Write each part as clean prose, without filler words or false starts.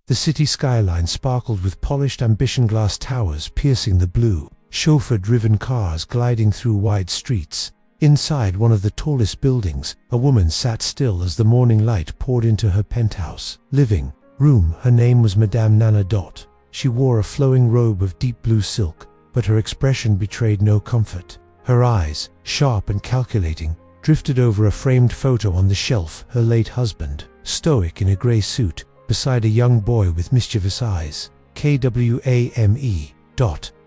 The city skyline sparkled with polished ambition glass towers piercing the blue, chauffeur-driven cars gliding through wide streets. Inside one of the tallest buildings, a woman sat still as the morning light poured into her penthouse living room. Her name was Madame Nana. She wore a flowing robe of deep blue silk, but her expression betrayed no comfort. Her eyes, sharp and calculating, drifted over a framed photo on the shelf. Her late husband, stoic in a grey suit, beside a young boy with mischievous eyes. KWAME.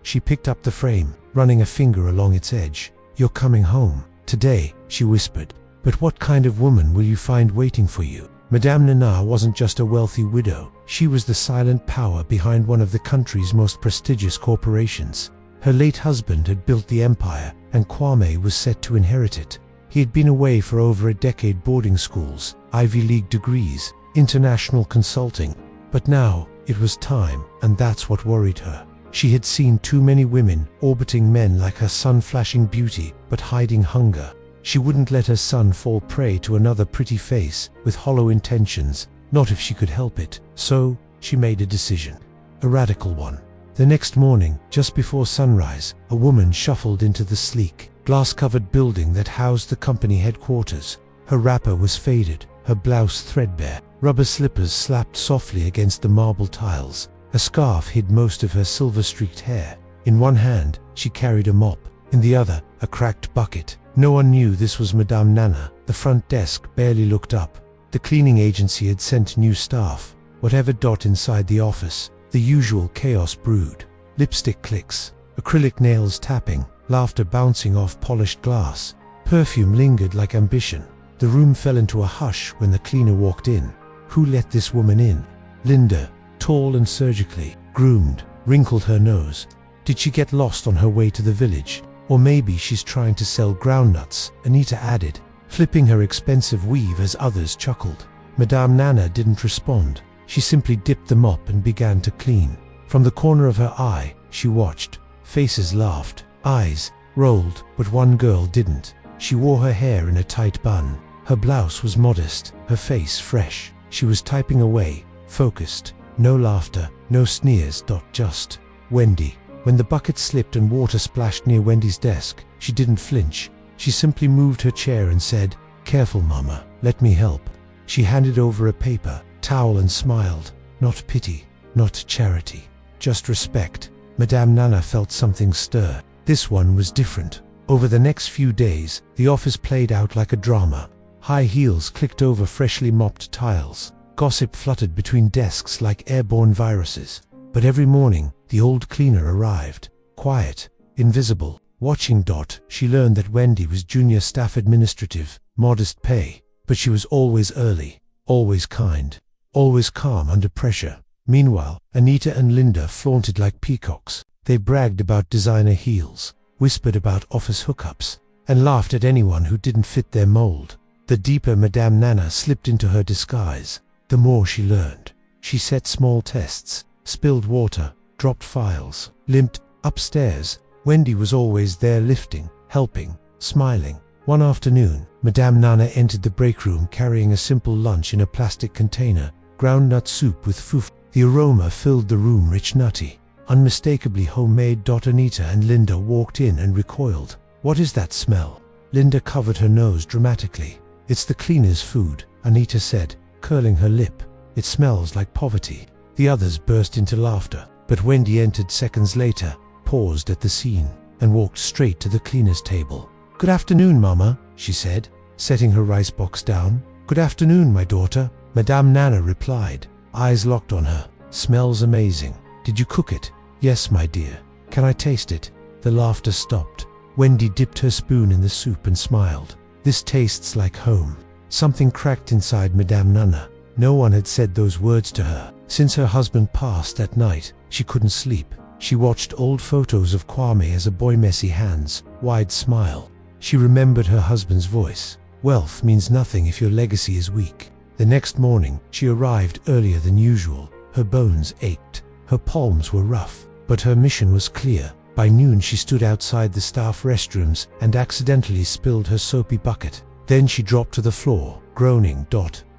She picked up the frame, running a finger along its edge. "You're coming home today," she whispered. "But what kind of woman will you find waiting for you?" Madame Nana wasn't just a wealthy widow. She was the silent power behind one of the country's most prestigious corporations. Her late husband had built the empire, and Kwame was set to inherit it. He had been away for over a decade, boarding schools, Ivy League degrees, international consulting. But now, it was time, and that's what worried her. She had seen too many women orbiting men like her son, flashing beauty, but hiding hunger. She wouldn't let her son fall prey to another pretty face with hollow intentions, not if she could help it. So, she made a decision. A radical one. The next morning, just before sunrise, a woman shuffled into the sleek, glass-covered building that housed the company headquarters. Her wrapper was faded, her blouse threadbare, rubber slippers slapped softly against the marble tiles. A scarf hid most of her silver-streaked hair. In one hand, she carried a mop, in the other, a cracked bucket. No one knew this was Madame Nana. The front desk barely looked up. The cleaning agency had sent new staff. Whatever. Inside the office, the usual chaos brewed. Lipstick clicks, acrylic nails tapping, laughter bouncing off polished glass. Perfume lingered like ambition. The room fell into a hush when the cleaner walked in. Who let this woman in? Linda, tall and surgically groomed, wrinkled her nose. Did she get lost on her way to the village? Or maybe she's trying to sell groundnuts, Anita added, flipping her expensive weave as others chuckled. Madame Nana didn't respond. She simply dipped the mop and began to clean. From the corner of her eye, she watched. Faces laughed, eyes rolled, but one girl didn't. She wore her hair in a tight bun. Her blouse was modest, her face fresh. She was typing away, focused. No laughter, no sneers. Just Wendy. When the bucket slipped and water splashed near Wendy's desk, she didn't flinch. She simply moved her chair and said, "Careful, Mama, let me help." She handed over a paper towel and smiled. Not pity, not charity, just respect. Madame Nana felt something stir. This one was different. Over the next few days, the office played out like a drama. High heels clicked over freshly mopped tiles. Gossip fluttered between desks like airborne viruses. But every morning, the old cleaner arrived, quiet, invisible, watching. She learned that Wendy was junior staff administrative, modest pay, but she was always early, always kind, always calm under pressure. Meanwhile, Anita and Linda flaunted like peacocks. They bragged about designer heels, whispered about office hookups, and laughed at anyone who didn't fit their mold. The deeper Madame Nana slipped into her disguise, the more she learned. She set small tests, spilled water, dropped files, limped. Upstairs, Wendy was always there, lifting, helping, smiling. One afternoon, Madame Nana entered the break room carrying a simple lunch in a plastic container, groundnut soup with foof. The aroma filled the room, rich, nutty, unmistakably homemade. Anita and Linda walked in and recoiled. "What is that smell?" Linda covered her nose dramatically. "It's the cleaner's food," Anita said, curling her lip. "It smells like poverty." The others burst into laughter, but Wendy entered seconds later, paused at the scene, and walked straight to the cleaner's table. "Good afternoon, Mama," she said, setting her rice box down. "Good afternoon, my daughter," Madame Nana replied, eyes locked on her. "Smells amazing. Did you cook it?" "Yes, my dear." "Can I taste it?" The laughter stopped. Wendy dipped her spoon in the soup and smiled. "This tastes like home." Something cracked inside Madame Nana. No one had said those words to her. Since her husband passed that night, she couldn't sleep. She watched old photos of Kwame as a boy, messy hands, wide smile. She remembered her husband's voice. "Wealth means nothing if your legacy is weak." The next morning, she arrived earlier than usual. Her bones ached. Her palms were rough, but her mission was clear. By noon, she stood outside the staff restrooms and accidentally spilled her soapy bucket. Then she dropped to the floor, groaning.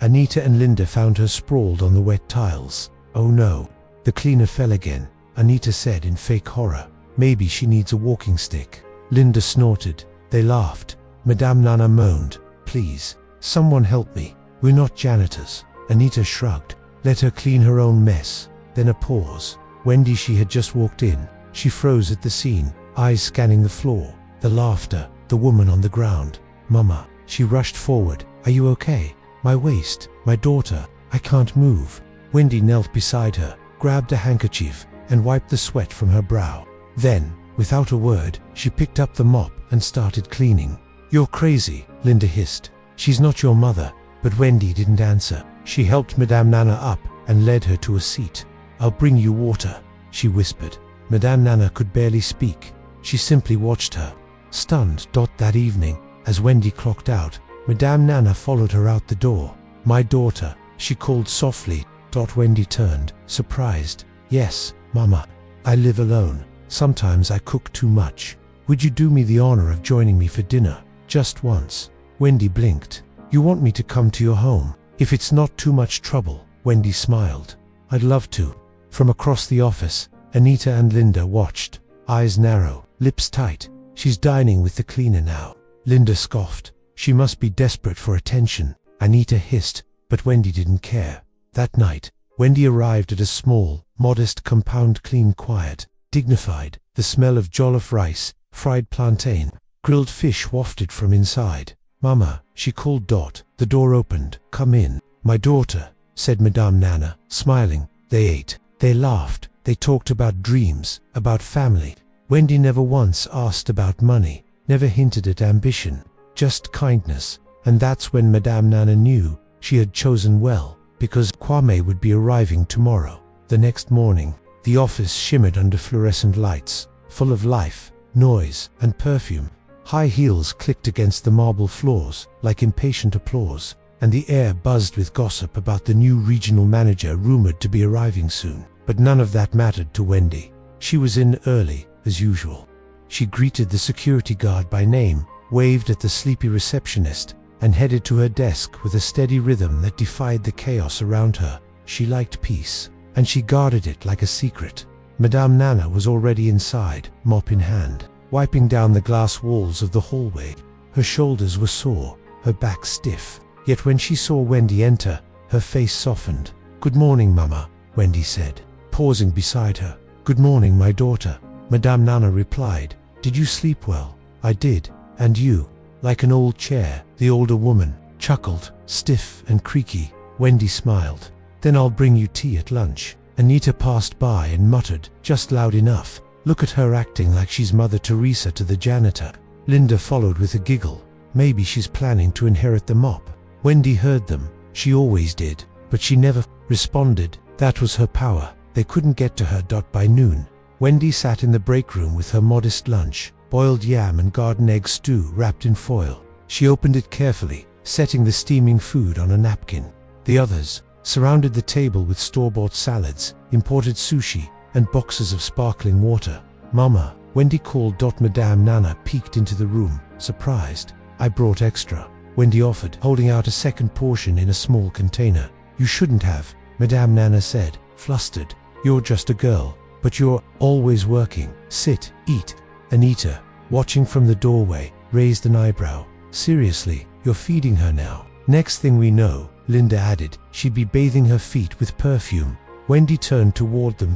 Anita and Linda found her sprawled on the wet tiles. Oh no. The cleaner fell again, Anita said in fake horror. Maybe she needs a walking stick. Linda snorted. They laughed. Madame Nana moaned. Please, someone help me. We're not janitors. Anita shrugged. Let her clean her own mess. Then a pause. Wendy, she had just walked in. She froze at the scene, eyes scanning the floor, the laughter, the woman on the ground. Mama. She rushed forward. Are you okay? My waist, my daughter. I can't move. Wendy knelt beside her, grabbed a handkerchief, and wiped the sweat from her brow. Then, without a word, she picked up the mop and started cleaning. You're crazy, Linda hissed. She's not your mother. But Wendy didn't answer. She helped Madame Nana up and led her to a seat. I'll bring you water, she whispered. Madame Nana could barely speak. She simply watched her, stunned. That evening, as Wendy clocked out, Madame Nana followed her out the door. My daughter, she called softly. Wendy turned, surprised. Yes, Mama. I live alone. Sometimes I cook too much. Would you do me the honor of joining me for dinner? Just once. Wendy blinked. You want me to come to your home? If it's not too much trouble. Wendy smiled. I'd love to. From across the office, Anita and Linda watched, eyes narrow, lips tight. She's dining with the cleaner now. Linda scoffed. She must be desperate for attention. Anita hissed, but Wendy didn't care. That night, Wendy arrived at a small, modest compound, clean, quiet, dignified. The smell of jollof rice, fried plantain, grilled fish wafted from inside. Mama, she called. The door opened. Come in. My daughter, said Madame Nana, smiling. They ate. They laughed. They talked about dreams, about family. Wendy never once asked about money, never hinted at ambition, just kindness. And that's when Madame Nana knew she had chosen well, because Kwame would be arriving tomorrow. The next morning, the office shimmered under fluorescent lights, full of life, noise, and perfume. High heels clicked against the marble floors like impatient applause, and the air buzzed with gossip about the new regional manager rumored to be arriving soon. But none of that mattered to Wendy. She was in early, as usual. She greeted the security guard by name, waved at the sleepy receptionist, and headed to her desk with a steady rhythm that defied the chaos around her. She liked peace, and she guarded it like a secret. Madame Nana was already inside, mop in hand, wiping down the glass walls of the hallway. Her shoulders were sore, her back stiff. Yet when she saw Wendy enter, her face softened. Good morning, Mama, Wendy said, pausing beside her. Good morning, my daughter, Madame Nana replied. Did you sleep well? I did. And you? Like an old chair, the older woman chuckled. Stiff and creaky. Wendy smiled. Then I'll bring you tea at lunch. Anita passed by and muttered, just loud enough. Look at her acting like she's Mother Teresa to the janitor. Linda followed with a giggle. Maybe she's planning to inherit the mop. Wendy heard them. She always did. But she never responded. That was her power. They couldn't get to her. By noon, Wendy sat in the break room with her modest lunch, boiled yam and garden egg stew wrapped in foil. She opened it carefully, setting the steaming food on a napkin. The others surrounded the table with store-bought salads, imported sushi, and boxes of sparkling water. Mama, Wendy called. Madame Nana peeked into the room, surprised. I brought extra, Wendy offered, holding out a second portion in a small container. You shouldn't have, Madame Nana said, flustered. You're just a girl, but you're always working. Sit, eat. Anita, watching from the doorway, raised an eyebrow. Seriously, you're feeding her now? Next thing we know, Linda added, she'd be bathing her feet with perfume. Wendy turned toward them.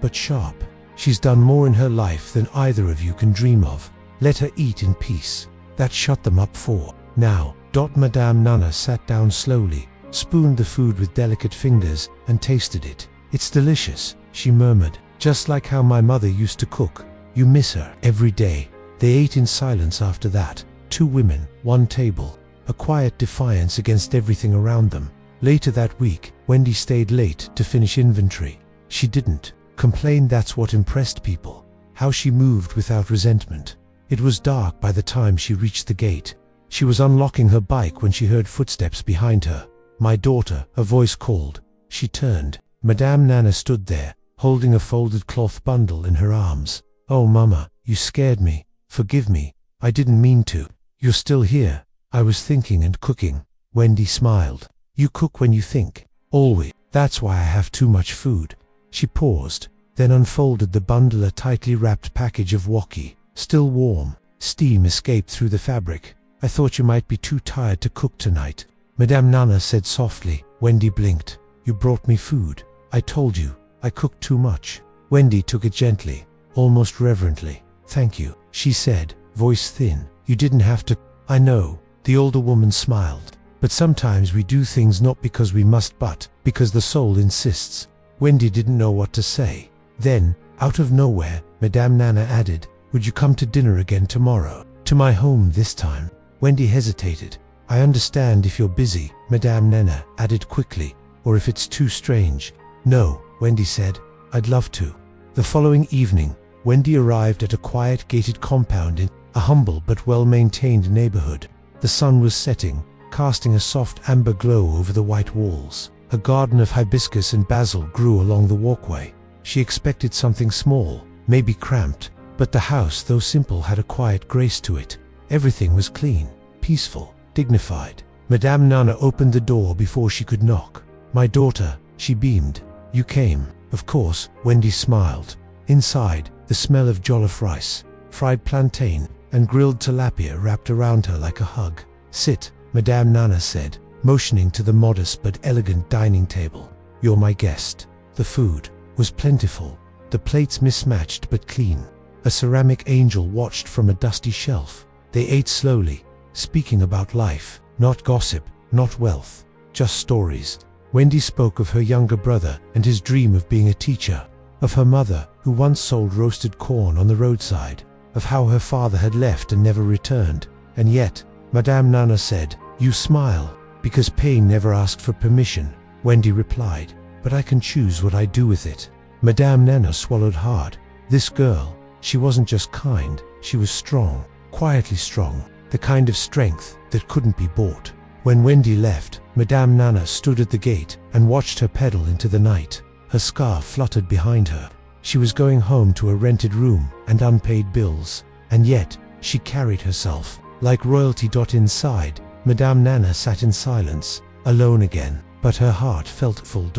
But sharp. She's done more in her life than either of you can dream of. Let her eat in peace. That shut them up for now. Madame Nana sat down slowly, spooned the food with delicate fingers, and tasted it. It's delicious, she murmured, just like how my mother used to cook. You miss her every day. They ate in silence after that. 2 women, 1 table. A quiet defiance against everything around them. Later that week, Wendy stayed late to finish inventory. She didn't complain. That's what impressed people. How she moved without resentment. It was dark by the time she reached the gate. She was unlocking her bike when she heard footsteps behind her. My daughter, a voice called. She turned. Madame Nana stood there, holding a folded cloth bundle in her arms. Oh, Mama, you scared me. Forgive me. I didn't mean to. You're still here. I was thinking and cooking. Wendy smiled. You cook when you think. Always. That's why I have too much food." She paused, then unfolded the bundle, a tightly wrapped package of woki, still warm. Steam escaped through the fabric. "I thought you might be too tired to cook tonight," Madame Nana said softly. Wendy blinked. "You brought me food. I told you, I cooked too much." Wendy took it gently, almost reverently. "Thank you," she said, voice thin. "You didn't have to." "I know," the older woman smiled. "But sometimes we do things not because we must but because the soul insists." Wendy didn't know what to say. Then, out of nowhere, Madame Nana added, "Would you come to dinner again tomorrow? To my home this time?" Wendy hesitated. "I understand if you're busy," Madame Nana added quickly, "or if it's too strange." "No," Wendy said, "I'd love to." The following evening, Wendy arrived at a quiet gated compound in a humble but well-maintained neighborhood. The sun was setting, casting a soft amber glow over the white walls. A garden of hibiscus and basil grew along the walkway. She expected something small, maybe cramped, but the house, though simple, had a quiet grace to it. Everything was clean, peaceful, dignified. Madame Nana opened the door before she could knock. "My daughter," she beamed. "You came." "Of course," Wendy smiled. Inside, the smell of jollof rice, fried plantain, and grilled tilapia wrapped around her like a hug. "Sit," Madame Nana said, motioning to the modest but elegant dining table. "You're my guest." The food was plentiful, the plates mismatched but clean. A ceramic angel watched from a dusty shelf. They ate slowly, speaking about life, not gossip, not wealth, just stories. Wendy spoke of her younger brother and his dream of being a teacher, of her mother who once sold roasted corn on the roadside, of how her father had left and never returned. And yet, Madame Nana said, "You smile, because pain never asked for permission." Wendy replied, "But I can choose what I do with it." Madame Nana swallowed hard. This girl, she wasn't just kind, she was strong, quietly strong, the kind of strength that couldn't be bought. When Wendy left, Madame Nana stood at the gate and watched her pedal into the night. Her scarf fluttered behind her. She was going home to a rented room and unpaid bills, and yet she carried herself like royalty. Inside, Madame Nana sat in silence, alone again, but her heart felt full.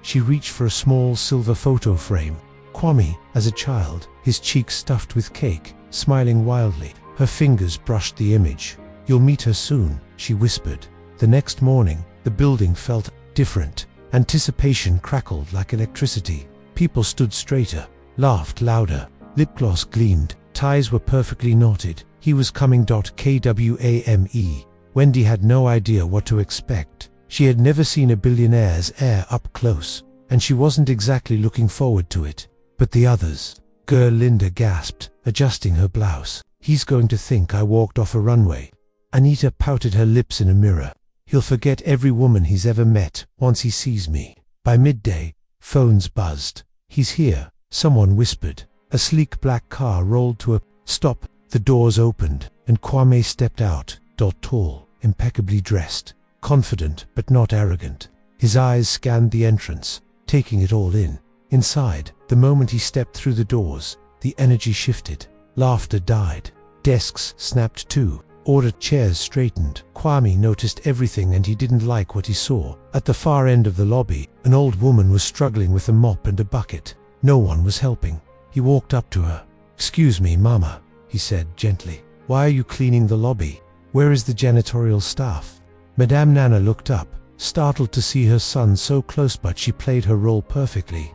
She reached for a small silver photo frame. Kwame, as a child, his cheeks stuffed with cake, smiling wildly. Her fingers brushed the image. "You'll meet her soon," she whispered. The next morning, the building felt different. Anticipation crackled like electricity. People stood straighter, laughed louder, lip gloss gleamed, ties were perfectly knotted. He was coming. Kwame. Wendy had no idea what to expect. She had never seen a billionaire's heir up close, and she wasn't exactly looking forward to it. But the others. Girl Linda gasped, adjusting her blouse. "He's going to think I walked off a runway." Anita pouted her lips in a mirror. "He'll forget every woman he's ever met once he sees me." By midday, phones buzzed. "He's here," someone whispered. A sleek black car rolled to a stop. The doors opened, and Kwame stepped out. Tall, impeccably dressed, confident but not arrogant. His eyes scanned the entrance, taking it all in. Inside, the moment he stepped through the doors, the energy shifted. Laughter died. Desks snapped to. Ordered chairs straightened. Kwame noticed everything, and he didn't like what he saw. At the far end of the lobby, an old woman was struggling with a mop and a bucket. No one was helping. He walked up to her. "Excuse me, Mama," he said gently. "Why are you cleaning the lobby? Where is the janitorial staff?" Madame Nana looked up, startled to see her son so close, but she played her role perfectly.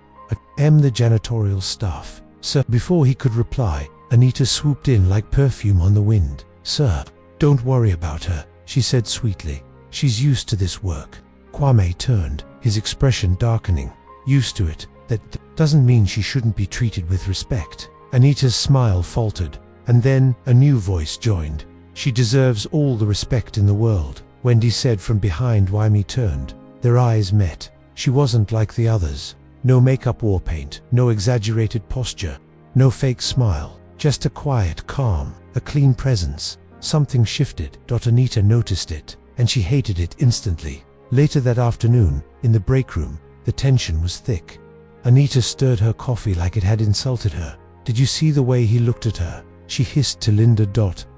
The janitorial staff, sir." Before he could reply, Anita swooped in like perfume on the wind. "Sir, don't worry about her," she said sweetly. "She's used to this work." Kwame turned, his expression darkening. "Used to it? That doesn't mean she shouldn't be treated with respect." Anita's smile faltered, and then a new voice joined. "She deserves all the respect in the world," Wendy said from behind. Kwame turned. Their eyes met. She wasn't like the others. No makeup, war paint, no exaggerated posture, no fake smile, just a quiet calm, a clean presence. Something shifted. Anita noticed it, and she hated it instantly. Later that afternoon, in the break room, the tension was thick. Anita stirred her coffee like it had insulted her. "Did you see the way he looked at her?" she hissed to Linda.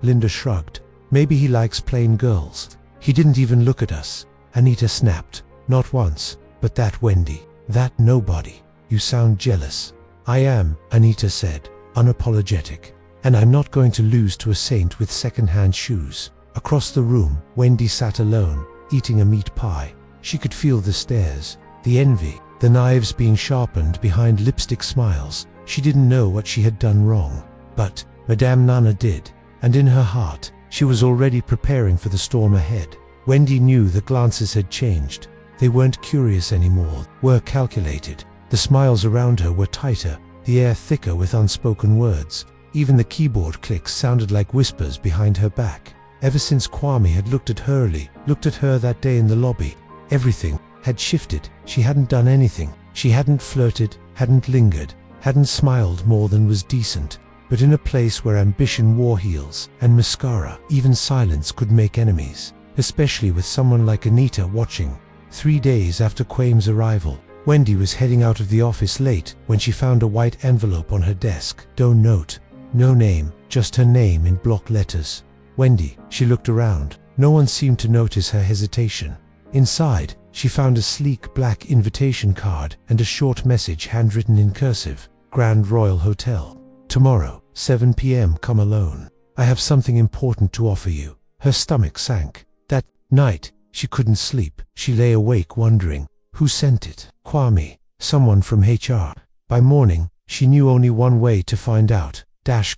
Linda shrugged. "Maybe he likes plain girls. He didn't even look at us," Anita snapped. "Not once, But that Wendy, that nobody, you sound jealous. I am, Anita said, unapologetic. And I'm not going to lose to a saint with second-hand shoes. Across the room, Wendy sat alone, eating a meat pie. She could feel the stares, the envy, the knives being sharpened behind lipstick smiles. She didn't know what she had done wrong. But Madame Nana did, and in her heart, she was already preparing for the storm ahead. Wendy knew the glances had changed. They weren't curious anymore, were calculated. The smiles around her were tighter, the air thicker with unspoken words. Even the keyboard clicks sounded like whispers behind her back. Ever since Kwame had looked at her that day in the lobby, everything had shifted. She hadn't done anything. She hadn't flirted, hadn't lingered, hadn't smiled more than was decent. But in a place where ambition wore heels and mascara, even silence could make enemies, especially with someone like Anita watching. 3 days after Kwame's arrival, Wendy was heading out of the office late when she found a white envelope on her desk. No note, no name, just her name in block letters. Wendy, she looked around. No one seemed to notice her hesitation. Inside, she found a sleek black invitation card and a short message handwritten in cursive. Grand Royal Hotel. Tomorrow, 7 p.m. come alone. I have something important to offer you. Her stomach sank. That night, she couldn't sleep. She lay awake wondering, who sent it? Kwame, someone from HR. By morning, she knew only one way to find out.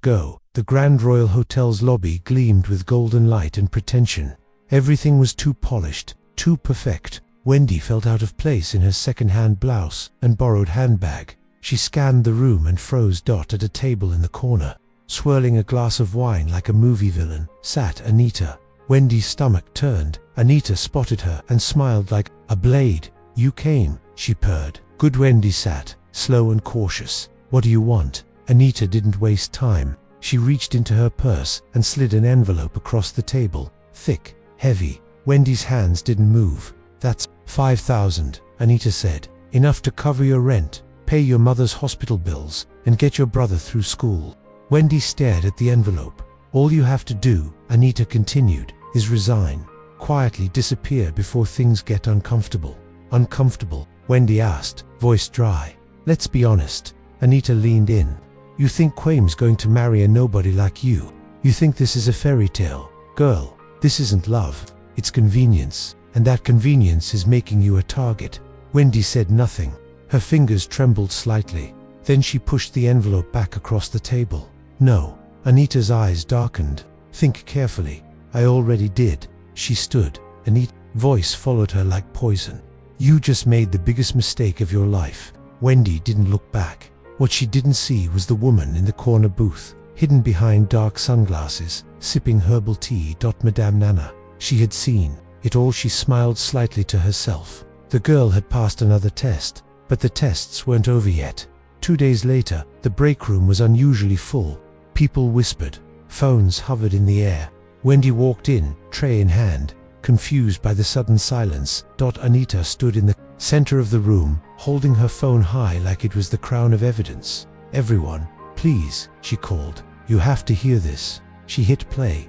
Go. The Grand Royal Hotel's lobby gleamed with golden light and pretension. Everything was too polished, too perfect. Wendy felt out of place in her second-hand blouse and borrowed handbag. She scanned the room and froze. At a table in the corner, swirling a glass of wine like a movie villain, sat Anita. Wendy's stomach turned. Anita spotted her and smiled like a blade. You came, she purred. Good. Wendy sat, slow and cautious. What do you want? Anita didn't waste time. She reached into her purse and slid an envelope across the table. Thick, heavy. Wendy's hands didn't move. That's 5,000, Anita said. Enough to cover your rent, pay your mother's hospital bills, and get your brother through school. Wendy stared at the envelope. All you have to do, Anita continued, is resign. Quietly disappear before things get uncomfortable. Uncomfortable? Wendy asked, voice dry. Let's be honest. Anita leaned in. You think Kwame's going to marry a nobody like you? You think this is a fairy tale? Girl, this isn't love. It's convenience. And that convenience is making you a target. Wendy said nothing. Her fingers trembled slightly. Then she pushed the envelope back across the table. No. Anita's eyes darkened. Think carefully. I already did. She stood. Anita's voice followed her like poison. You just made the biggest mistake of your life. Wendy didn't look back. What she didn't see was the woman in the corner booth, hidden behind dark sunglasses, sipping herbal tea. Madame Nana. She had seen it all. She smiled slightly to herself. The girl had passed another test, but the tests weren't over yet. 2 days later, the break room was unusually full. People whispered. Phones hovered in the air. Wendy walked in, tray in hand, confused by the sudden silence. Anita stood in the center of the room, holding her phone high like it was the crown of evidence. Everyone, please, she called. You have to hear this. She hit play.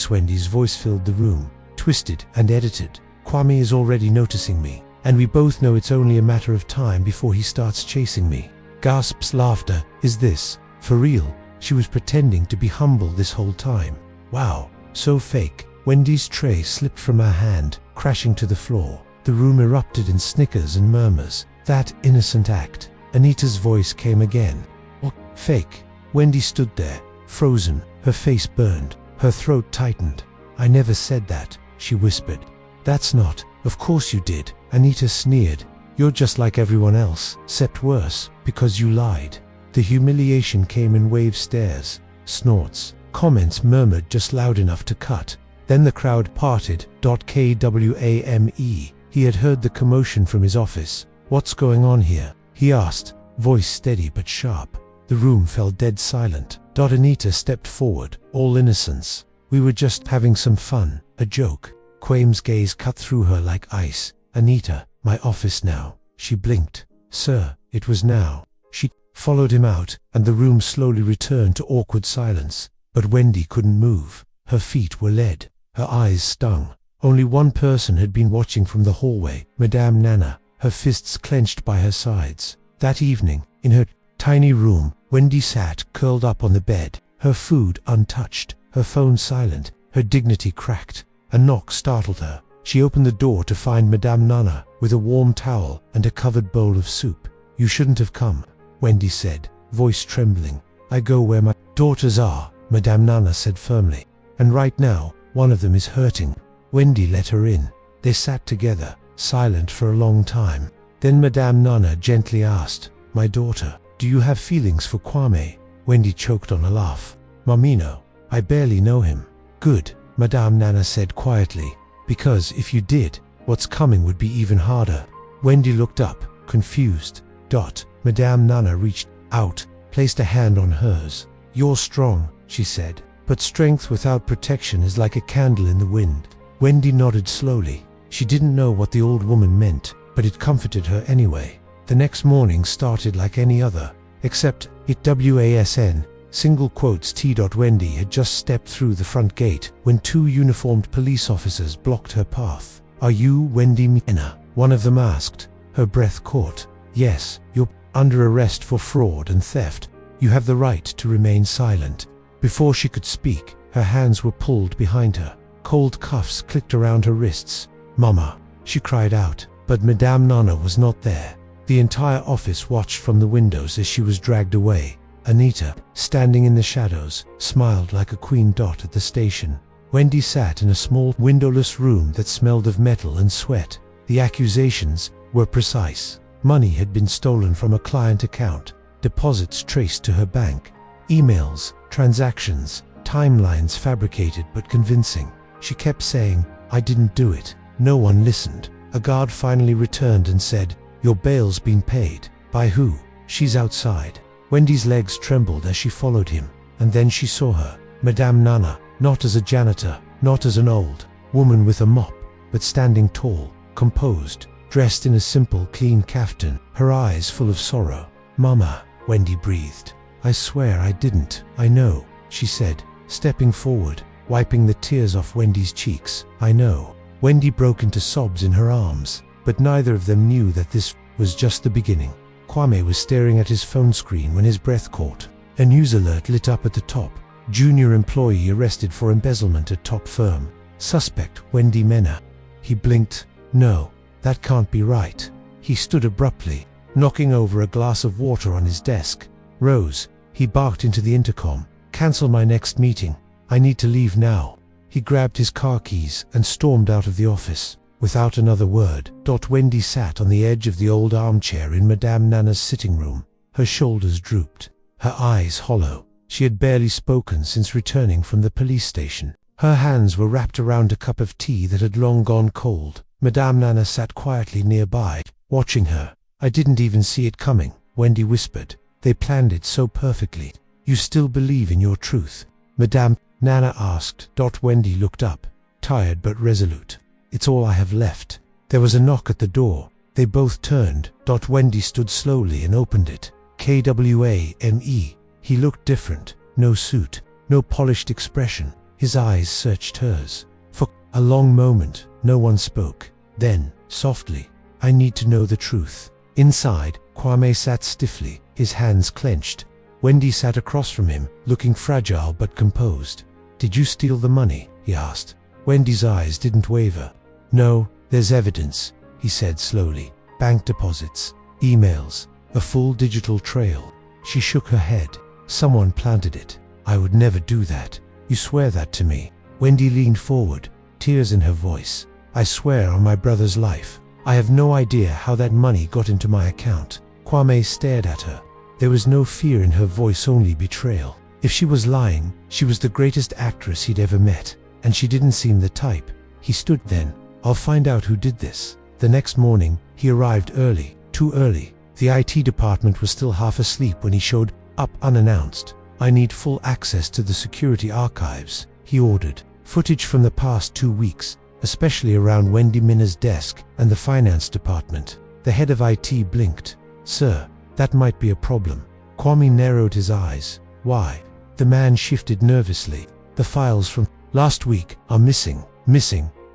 Wendy's voice filled the room, twisted and edited. Kwame is already noticing me, and we both know it's only a matter of time before he starts chasing me. Gasps. Laughter. Is this for real? She was pretending to be humble this whole time. Wow, so fake. Wendy's tray slipped from her hand, crashing to the floor. The room erupted in snickers and murmurs. That innocent act. Anita's voice came again. What? Fake? Wendy stood there, frozen, her face burned, her throat tightened. I never said that, she whispered. That's not. Of course you did, Anita sneered. You're just like everyone else, except worse, because you lied. The humiliation came in wave stares, snorts, comments murmured just loud enough to cut. Then the crowd parted. Kwame. He had heard the commotion from his office. What's going on here? He asked, voice steady but sharp. The room fell dead silent. Anita stepped forward, all innocence. We were just having some fun, a joke. Kwame's gaze cut through her like ice. Anita, my office now. She blinked. Sir, it was now. She followed him out, and the room slowly returned to awkward silence. But Wendy couldn't move. Her feet were lead. Her eyes stung. Only one person had been watching from the hallway, Madame Nana. her fists clenched by her sides. That evening, in her tiny room, Wendy sat curled up on the bed, her food untouched, her phone silent, her dignity cracked. A knock startled her. She opened the door to find Madame Nana with a warm towel and a covered bowl of soup. "You shouldn't have come," Wendy said, voice trembling. "I go where my daughters are," Madame Nana said firmly. "And right now, one of them is hurting." Wendy let her in. They sat together, silent for a long time. Then Madame Nana gently asked, "My daughter, do you have feelings for Kwame?" Wendy choked on a laugh. "Mamino, I barely know him." "Good," Madame Nana said quietly, "because if you did, what's coming would be even harder." Wendy looked up, confused. Madame Nana reached out, placed a hand on hers. "You're strong," she said, "but strength without protection is like a candle in the wind." Wendy nodded slowly. She didn't know what the old woman meant, but it comforted her anyway. The next morning started like any other, except it wasn. Single quotes T. Wendy had just stepped through the front gate when two uniformed police officers blocked her path. "Are you Wendy Mena?" one of them asked, her breath caught. "Yes, you're under arrest for fraud and theft. You have the right to remain silent." Before she could speak, her hands were pulled behind her. Cold cuffs clicked around her wrists. "Mama," she cried out, but Madame Nana was not there. The entire office watched from the windows as she was dragged away. Anita, standing in the shadows, smiled like a queen at the station. Wendy sat in a small, windowless room that smelled of metal and sweat. The accusations were precise. Money had been stolen from a client account, deposits traced to her bank, emails, transactions, timelines fabricated but convincing. She kept saying, "I didn't do it." No one listened. A guard finally returned and said, "Your bail's been paid." "By who?" "She's outside." Wendy's legs trembled as she followed him, and then she saw her, Madame Nana, not as a janitor, not as an old woman with a mop, but standing tall, composed, dressed in a simple, clean kaftan, her eyes full of sorrow. "Mama," Wendy breathed. "I swear I didn't." "I know," she said, stepping forward, wiping the tears off Wendy's cheeks. "I know." Wendy broke into sobs in her arms, but neither of them knew that this was just the beginning. Kwame was staring at his phone screen when his breath caught. A news alert lit up at the top. "Junior employee arrested for embezzlement at top firm. Suspect Wendy Mena." He blinked. "No, that can't be right." He stood abruptly, knocking over a glass of water on his desk. "Rose," he barked into the intercom, "cancel my next meeting. I need to leave now." He grabbed his car keys and stormed out of the office. Without another word, Wendy sat on the edge of the old armchair in Madame Nana's sitting room. Her shoulders drooped, her eyes hollow. She had barely spoken since returning from the police station. Her hands were wrapped around a cup of tea that had long gone cold. Madame Nana sat quietly nearby, watching her. "I didn't even see it coming," Wendy whispered. "They planned it so perfectly." "You still believe in your truth?" Madame Nana asked. Wendy looked up, tired but resolute. "It's all I have left." There was a knock at the door. They both turned. Wendy stood slowly and opened it. Kwame. He looked different. No suit, no polished expression. His eyes searched hers. For a long moment, no one spoke. Then, softly, "I need to know the truth." Inside, Kwame sat stiffly, his hands clenched. Wendy sat across from him, looking fragile but composed. "Did you steal the money?" he asked. Wendy's eyes didn't waver. "No, there's evidence," he said slowly. "Bank deposits, emails, a full digital trail." She shook her head. "Someone planted it. I would never do that." "You swear that to me?" Wendy leaned forward, tears in her voice. "I swear on my brother's life. I have no idea how that money got into my account." Kwame stared at her. There was no fear in her voice, only betrayal. If she was lying, she was the greatest actress he'd ever met, and she didn't seem the type. He stood then. "I'll find out who did this." The next morning, he arrived early, too early. The IT department was still half asleep when he showed up unannounced. "I need full access to the security archives," he ordered. "Footage from the past 2 weeks, especially around Wendy Mena's desk and the finance department." The head of IT blinked. "Sir, that might be a problem." Kwame narrowed his eyes. "Why?" The man shifted nervously. "The files from last week are missing.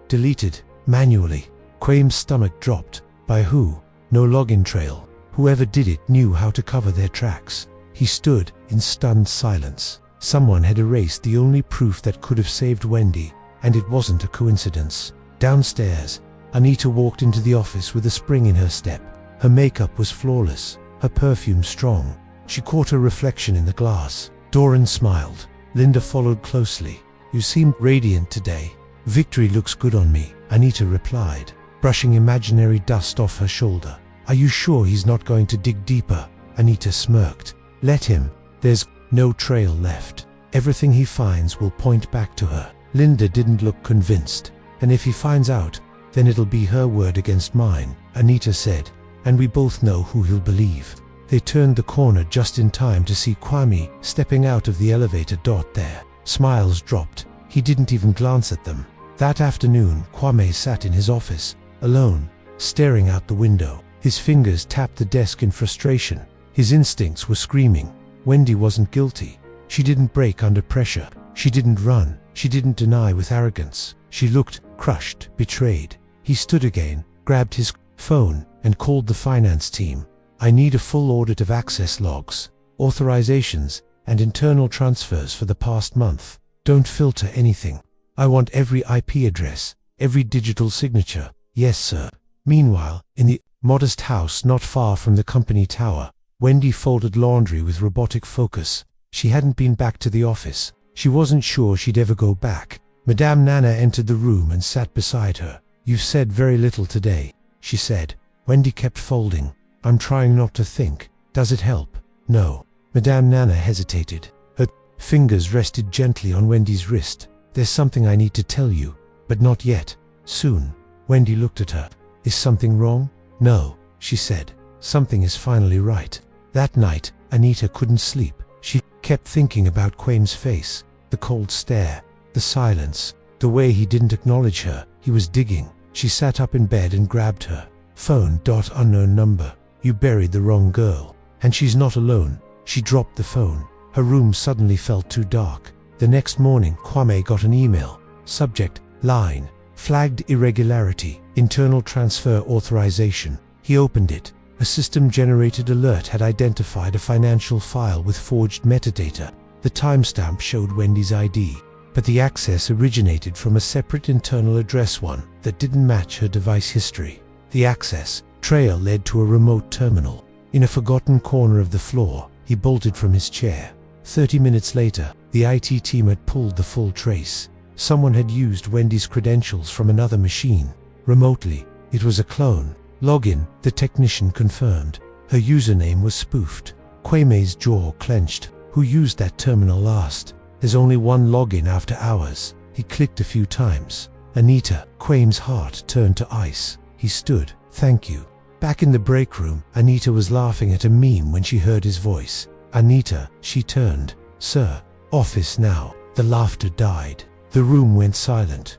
Deleted. Manually." Kwame's stomach dropped. "By who?" No login trail. Whoever did it knew how to cover their tracks. He stood in stunned silence. Someone had erased the only proof that could have saved Wendy, and it wasn't a coincidence. Downstairs, Anita walked into the office with a spring in her step. Her makeup was flawless, her perfume strong. She caught her reflection in the glass. Doran smiled. Linda followed closely. "You seem radiant today." "Victory looks good on me," Anita replied, brushing imaginary dust off her shoulder. "Are you sure he's not going to dig deeper?" Anita smirked. "Let him. There's no trail left. Everything he finds will point back to her." Linda didn't look convinced. "And if he finds out, then it'll be her word against mine," Anita said. "And we both know who he'll believe." They turned the corner just in time to see Kwame stepping out of the elevator. There. Smiles dropped. He didn't even glance at them. That afternoon, Kwame sat in his office, alone, staring out the window. His fingers tapped the desk in frustration. His instincts were screaming. Wendy wasn't guilty. She didn't break under pressure. She didn't run. She didn't deny with arrogance. She looked crushed, betrayed. He stood again, grabbed his phone, and called the finance team. "I need a full audit of access logs, authorizations, and internal transfers for the past month. Don't filter anything. I want every IP address, every digital signature." "Yes, sir." Meanwhile, in the modest house not far from the company tower, Wendy folded laundry with robotic focus. She hadn't been back to the office. She wasn't sure she'd ever go back. Madame Nana entered the room and sat beside her. "You've said very little today," she said. Wendy kept folding. "I'm trying not to think. Does it help?" "No." Madame Nana hesitated. Her fingers rested gently on Wendy's wrist. "There's something I need to tell you, but not yet. Soon." Wendy looked at her. "Is something wrong?" "No," she said. "Something is finally right." That night, Anita couldn't sleep. She kept thinking about Kwame's face, the cold stare, the silence, the way he didn't acknowledge her. He was digging. She sat up in bed and grabbed her phone. "Unknown number. You buried the wrong girl. And she's not alone." She dropped the phone. Her room suddenly felt too dark. The next morning, Kwame got an email. Subject, line, flagged irregularity, internal transfer authorization. He opened it. A system-generated alert had identified a financial file with forged metadata. The timestamp showed Wendy's ID, but the access originated from a separate internal address, one that didn't match her device history. The access trail led to a remote terminal. In a forgotten corner of the floor, he bolted from his chair. 30 minutes later, the IT team had pulled the full trace. Someone had used Wendy's credentials from another machine. Remotely, it was a clone. Login, the technician confirmed. Her username was spoofed. Kwame's jaw clenched. Who used that terminal last? There's only one login after hours. He clicked a few times. Anita. Kwame's heart turned to ice. He stood. "Thank you." Back in the break room, Anita was laughing at a meme when she heard his voice. "Anita," she turned. "Sir, office now." The laughter died. The room went silent.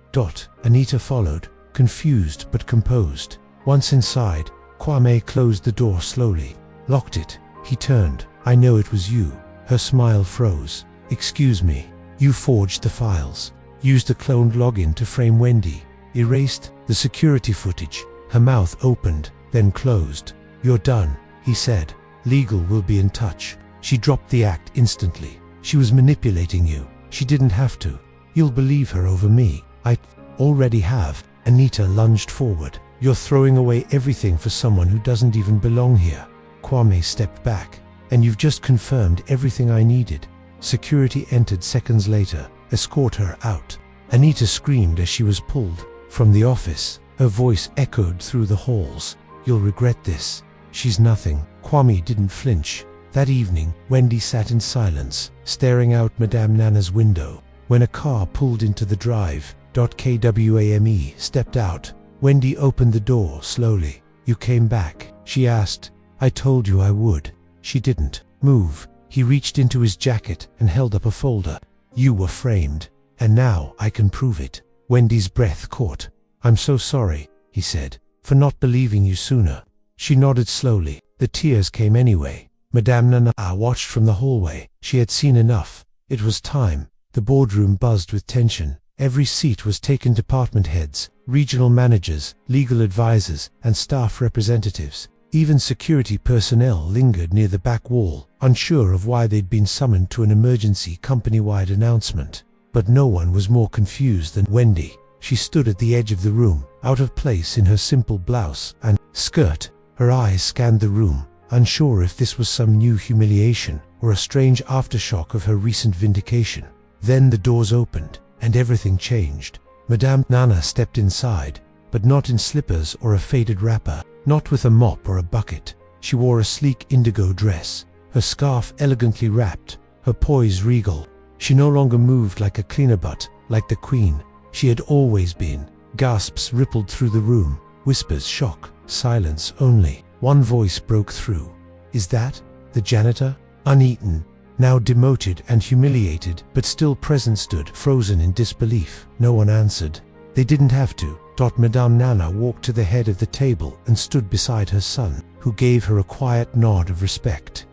Anita followed, confused but composed. Once inside, Kwame closed the door slowly, locked it. He turned. "I know it was you." Her smile froze. "Excuse me. You forged the files. Used a cloned login to frame Wendy. Erased the security footage." Her mouth opened, then closed. "You're done," he said. "Legal will be in touch." She dropped the act instantly. "She was manipulating you. She didn't have to. You'll believe her over me." "I already have." Anita lunged forward. "You're throwing away everything for someone who doesn't even belong here." Kwame stepped back. "And you've just confirmed everything I needed." Security entered seconds later. "Escort her out." Anita screamed as she was pulled from the office. Her voice echoed through the halls. "You'll regret this." "She's nothing." Kwame didn't flinch. That evening, Wendy sat in silence, staring out Madame Nana's window. When a car pulled into the drive, Kwame stepped out. Wendy opened the door slowly. "You came back?" she asked. "I told you I would." She didn't move. He reached into his jacket and held up a folder. "You were framed, and now I can prove it." Wendy's breath caught. "I'm so sorry," he said, "for not believing you sooner." She nodded slowly. The tears came anyway. Madame Nana watched from the hallway. She had seen enough. It was time. The boardroom buzzed with tension. Every seat was taken. Department heads, regional managers, legal advisors, and staff representatives. Even security personnel lingered near the back wall, unsure of why they'd been summoned to an emergency company-wide announcement. But no one was more confused than Wendy. She stood at the edge of the room, out of place in her simple blouse and skirt. Her eyes scanned the room, unsure if this was some new humiliation or a strange aftershock of her recent vindication. Then the doors opened, and everything changed. Madame Nana stepped inside, but not in slippers or a faded wrapper, not with a mop or a bucket. She wore a sleek indigo dress, her scarf elegantly wrapped, her poise regal. She no longer moved like a cleaner but like the queen she had always been. Gasps rippled through the room, whispers, shock, silence only. One voice broke through. "Is that the janitor?" Uneaten, now demoted and humiliated, but still present, stood frozen in disbelief. No one answered. They didn't have to. Madame Nana walked to the head of the table and stood beside her son, who gave her a quiet nod of respect.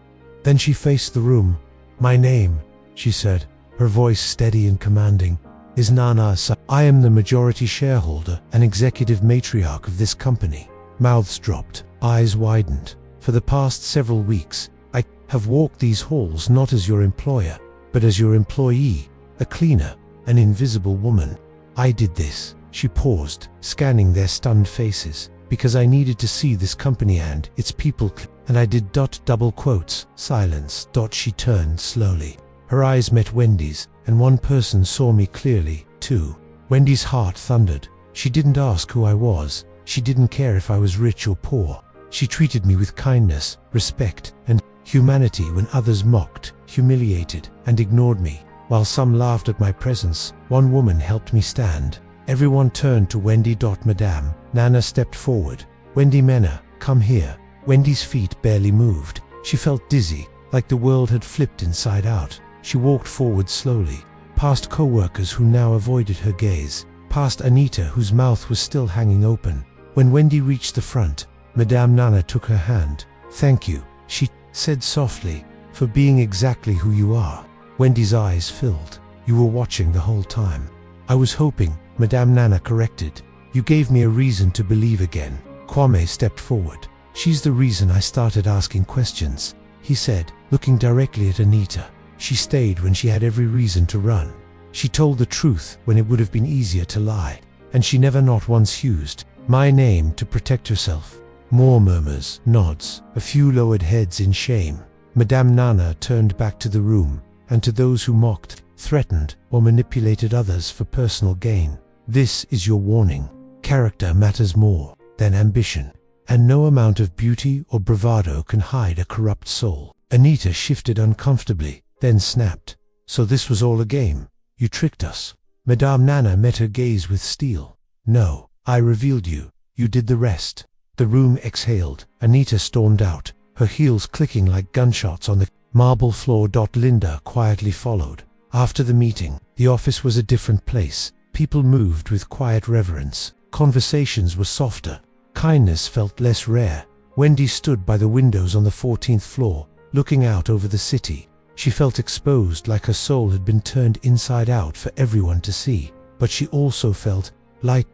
Then she faced the room. "My name," she said, her voice steady and commanding, "is Nana. I am the majority shareholder and executive matriarch of this company." Mouths dropped, eyes widened. "For the past several weeks, I have walked these halls not as your employer, but as your employee, a cleaner, an invisible woman. I did this." She paused, scanning their stunned faces, "because I needed to see this company and its people, and I did. Double quotes. Silence. She turned slowly. Her eyes met Wendy's, and one person saw me clearly, too. Wendy's heart thundered. She didn't ask who I was. She didn't care if I was rich or poor. She treated me with kindness, respect, and humanity when others mocked, humiliated, and ignored me. While some laughed at my presence, one woman helped me stand. Everyone turned to Wendy. Madame Nana stepped forward. "Wendy Mena, come here." Wendy's feet barely moved. She felt dizzy, like the world had flipped inside out. She walked forward slowly, past co-workers who now avoided her gaze, past Anita whose mouth was still hanging open. When Wendy reached the front, Madame Nana took her hand. "Thank you," she said softly, "for being exactly who you are." Wendy's eyes filled. "You were watching the whole time." "I was hoping," Madame Nana corrected. "You gave me a reason to believe again." Kwame stepped forward. "She's the reason I started asking questions," he said, looking directly at Anita. "She stayed when she had every reason to run. She told the truth when it would have been easier to lie, and she never not once used my name to protect herself." More murmurs, nods, a few lowered heads in shame. Madame Nana turned back to the room, and to those who mocked, threatened, or manipulated others for personal gain. "This is your warning. Character matters more than ambition, and no amount of beauty or bravado can hide a corrupt soul." Anita shifted uncomfortably, then snapped. "So this was all a game? You tricked us?" Madame Nana met her gaze with steel. "No, I revealed you. You did the rest." The room exhaled. Anita stormed out, her heels clicking like gunshots on the marble floor. Linda quietly followed. After the meeting, the office was a different place. People moved with quiet reverence. Conversations were softer. Kindness felt less rare. Wendy stood by the windows on the 14th floor, looking out over the city. She felt exposed, like her soul had been turned inside out for everyone to see. But she also felt light.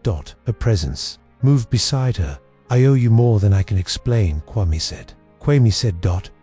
Her presence moved beside her. "I owe you more than I can explain," Kwame said.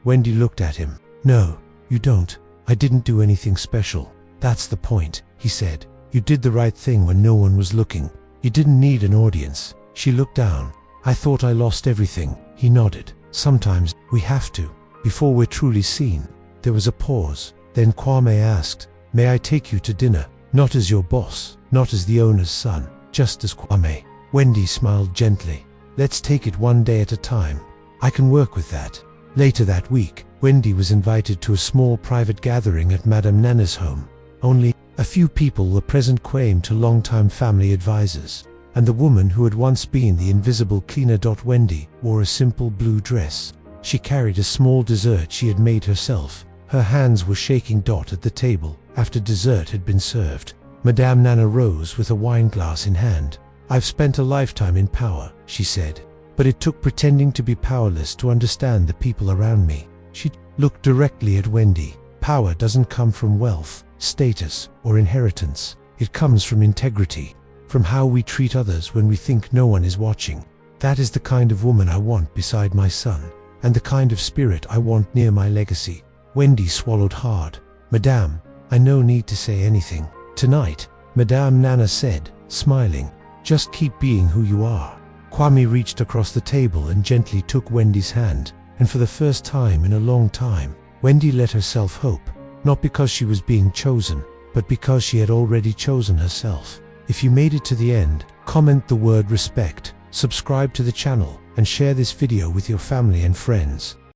Wendy looked at him. "No, you don't. I didn't do anything special." "That's the point," he said. "You did the right thing when no one was looking. You didn't need an audience." She looked down. "I thought I lost everything." He nodded. "Sometimes we have to, before we're truly seen." There was a pause. Then Kwame asked, "May I take you to dinner? Not as your boss, not as the owner's son, just as Kwame." Wendy smiled gently. "Let's take it one day at a time. I can work with that." Later that week, Wendy was invited to a small private gathering at Madame Nana's home. Only a few people were present, to longtime family advisors, and the woman who had once been the invisible cleaner. Wendy wore a simple blue dress. She carried a small dessert she had made herself. Her hands were shaking. At the table, after dessert had been served, Madame Nana rose with a wineglass in hand. "I've spent a lifetime in power," she said, "but it took pretending to be powerless to understand the people around me." She looked directly at Wendy. "Power doesn't come from wealth, status, or inheritance. It comes from integrity, from how we treat others when we think no one is watching. That is the kind of woman I want beside my son, and the kind of spirit I want near my legacy." Wendy swallowed hard. "Madame, I no need to say anything. Tonight," Madame Nana said, smiling. "Just keep being who you are." Kwame reached across the table and gently took Wendy's hand, and for the first time in a long time, Wendy let herself hope, not because she was being chosen, but because she had already chosen herself. If you made it to the end, comment the word respect, subscribe to the channel, and share this video with your family and friends.